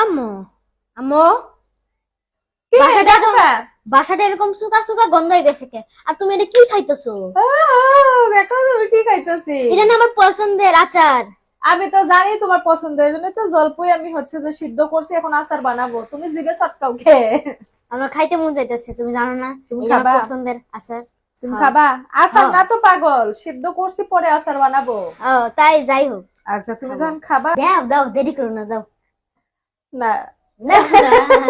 আম্মু আম্মু কি বাসাটা দেখো স্যার? বাসাটা এরকম সুকা সুকা গন্ধ হয়ে গেছে কে? আর তুমি এটা কি খাইতেছো? দেখো তুমি কি খাইতেছি। এটা না আমার পছন্দের আচার। আমি তো জানি তোমার পছন্দ, এই জন্য তো জলপই আমি হচ্ছে যে সিদ্ধ করছি, এখন আচার বানাবো। তুমি জিভে চটকাও খে। আমার খাইতে মন যাইতেছে, তুমি জানো না? তুমি এটা আমার খাবা? পছন্দের আচার। তুমি হ্যাঁ। খাবা? আচার হ্যাঁ। না তো পাগল, সিদ্ধ করছি পরে আচার বানাবো। ও তাই, যাই হোক। আচ্ছা তুমি খাবো। যখন খাবা। দাও দাও, দেরি করো না, দাও। না দাও না।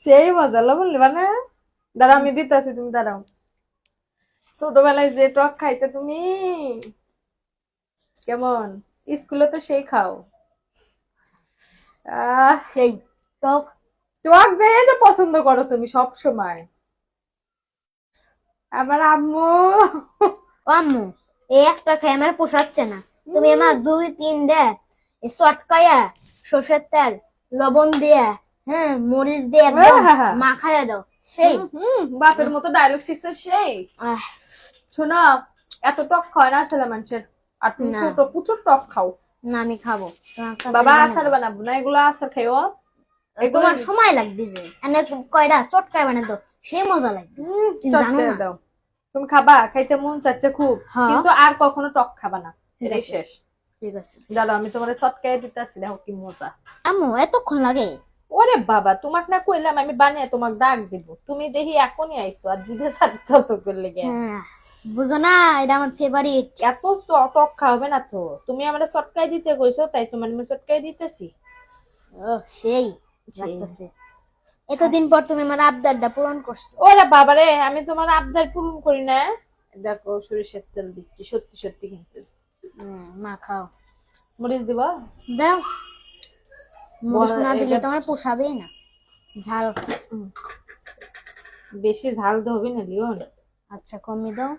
সেই মজা লবণ লিবা না। দাঁড়াও আমি দিতেছি, তুমি দাঁড়াও। ছোটবেলায় যে টক খাইতে তুমি, কেমন স্কুলে তো সেই খাও। সেই টক। টক দিয়ে তো পছন্দ করো তুমি সব সময়। আমার আম্মু ও আম্মু, এই একটা খেয়ে আমার পোষাচ্ছে না। তুমি আমার 2-3 চটকায়া সর্ষের তেল লবণ দিয়ে, হ্যাঁ, মরিচ দিয়ে একদম আহা! মাখায়া দাও, সেই। বাপের মতো ডায়লগ শিখছে সেই। আহ, শোনো, এত টক খায় না ছেলে মানুষের। আর তুমি না। ছোট প্রচুর টক খাও। না, আমি খাবো। তোমার একটা বাবা করে আচার বানাবো। বানাবো না, এগুলো আচার খাইও। তোমার সময় লাগবে যে এনে কয়টা চটকায় বানাই দাও, সেই মজা লাগবে। তুমি জানো চটকে না? দাও। তুমি খাবা, খাইতে মন চাচ্ছে খুব, হ্যাঁ। কিন্তু আর কখনো টক খাবা না। ঠিক এটাই আছে। শেষ। ঠিক আছে। দাঁড়াও আমি তোমার চটকাই দিতেছি, দেখো কি মজা। আম্মু, এতক্ষণ লাগে? ওরে বাবা, তোমাক না কইলাম আমি বানিয়ে তোমাক ডাক দিব, তুমি দেখি এখনই আইছো আর জিভে ছাড়তেছো করলে গে। হ্যাঁ, বুঝো না, এটা আমার ফেভারিট। এত টক খাওয়াবে না তো, তুমি আমার চটকাই দিতে কইছো তাই তোমার আমি চটকাই দিতেছি। ও সেই সেই। লাগতেছে। এতদিন পর তুমি আমার আবদারটা পূরণ করছো। ওরে বাবারে, আমি তোমার আবদার পূরণ করি না। দেখো সরিষার তেল দিচ্ছি, সত্যি সত্যি কিন্তু। মা খাও। মরিচ দিব? দাও। মরিচ না দিলে এটা তোমার পোষাবেই না। ঝাল। বেশি ঝাল হবে না লিওন। আচ্ছা, কমিয়ে দাও।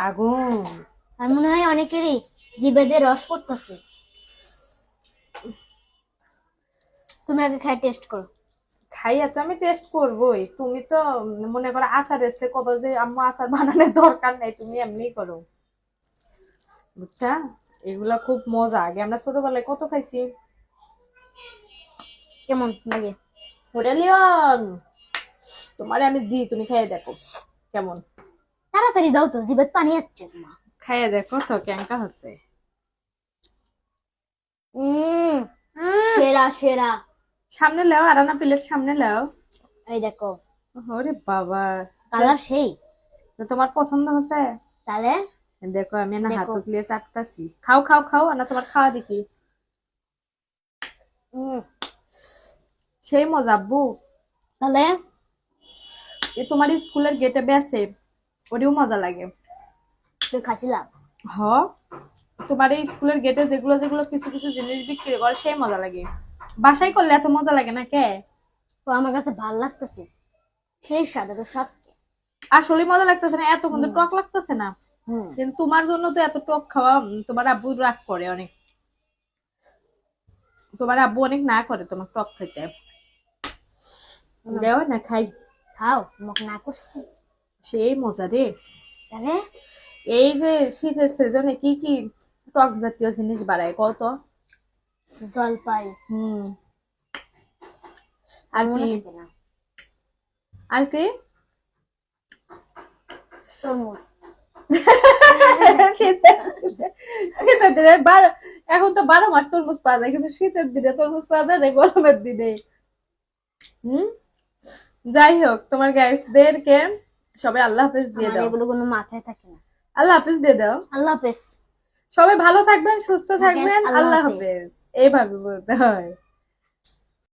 আগুন। আর মনে হয় অনেকেরই জিভে দিয়ে রস পড়তেছে। তুমি আগে খাই টেস্ট করো। খাইয়া তো আমি টেস্ট করবোই, তুমি তো মনে করো আচার এসে কবে যে আম্মু আচার বানানোর দরকার নাই, তুমি এমনি করো, বুঝছা? এগুলা খুব মজা, আগে আমরা ছোটবেলায় কত খাইছি। কেমন লাগে? ওরে লিওন, তোমারে আমি দিই, তুমি খাইয়ে দেখো কেমন। তাড়াতাড়ি দাও তো, জিভে পানি যাচ্ছে মা। খাইয়ে দেখো তো কেঙ্কা হচ্ছে। উম আহ, সেরা সেরা। সামনে লাও, আরানা প্লেট সামনে লাও। এই দেখো, ওরে বাবা, কালার সেই। তো তোমার পছন্দ হচ্ছে? তাহলে দেখো আমি না হাত দেখো। তুলে চাটতাছি। খাও খাও খাও, না তোমার খাওয়া দেখি। উম সেই মজা আব্বু। তাহলে এ তোমার স্কুলের গেটে বেসে, ওটিও মজা লাগে। তুই খাচ্ছিলাম। হ, তোমার এই স্কুলের গেটে যেগুলো যেগুলো কিছু কিছু জিনিস বিক্রি করে সেই মজা লাগে। বাসায় করলে এত মজা লাগে না কে? তো আমার কাছে ভাল লাগতেছে, সেই স্বাদ, এত স্বাদ। আসলে মজা লাগতেছে না, এত কিন্তু টক লাগতেছে না। হুম। কিন্তু তোমার জন্য তো এত টক খাওয়া, তোমার আব্বু রাগ করে অনেক। তোমার আব্বু অনেক না করে তোমার টক খেতে। দেও না খাই। খাও, মুখ না করছি। সেই মজা রে। তাহলে এই যে শীতের সিজনে কি কি টক জাতীয় জিনিস বাড়ায় কত? জলপাই। হুম। আর মনে কি? থাকে না। আর কি? তরমুজ। শীতের দিনে এখন তো 12 মাস তরমুজ পাওয়া যায়, কিন্তু শীতের দিনে তরমুজ পাওয়া যায় না, গরমের দিনে। হুম। যাই হোক, তোমার গাইসদেরকে সবাই আল্লাহ হাফেজ দিয়ে আমার দাও। এগুলো কোনো মাথায় থাকে না। আল্লাহ হাফেজ দিয়ে দাও। আল্লাহ হাফেজ। সবাই ভালো থাকবেন, সুস্থ থাকেন, থাকবেন, আল্লাহ আল্লাহ হাফেজ। হাফেজ এইভাবে বলতে হয়।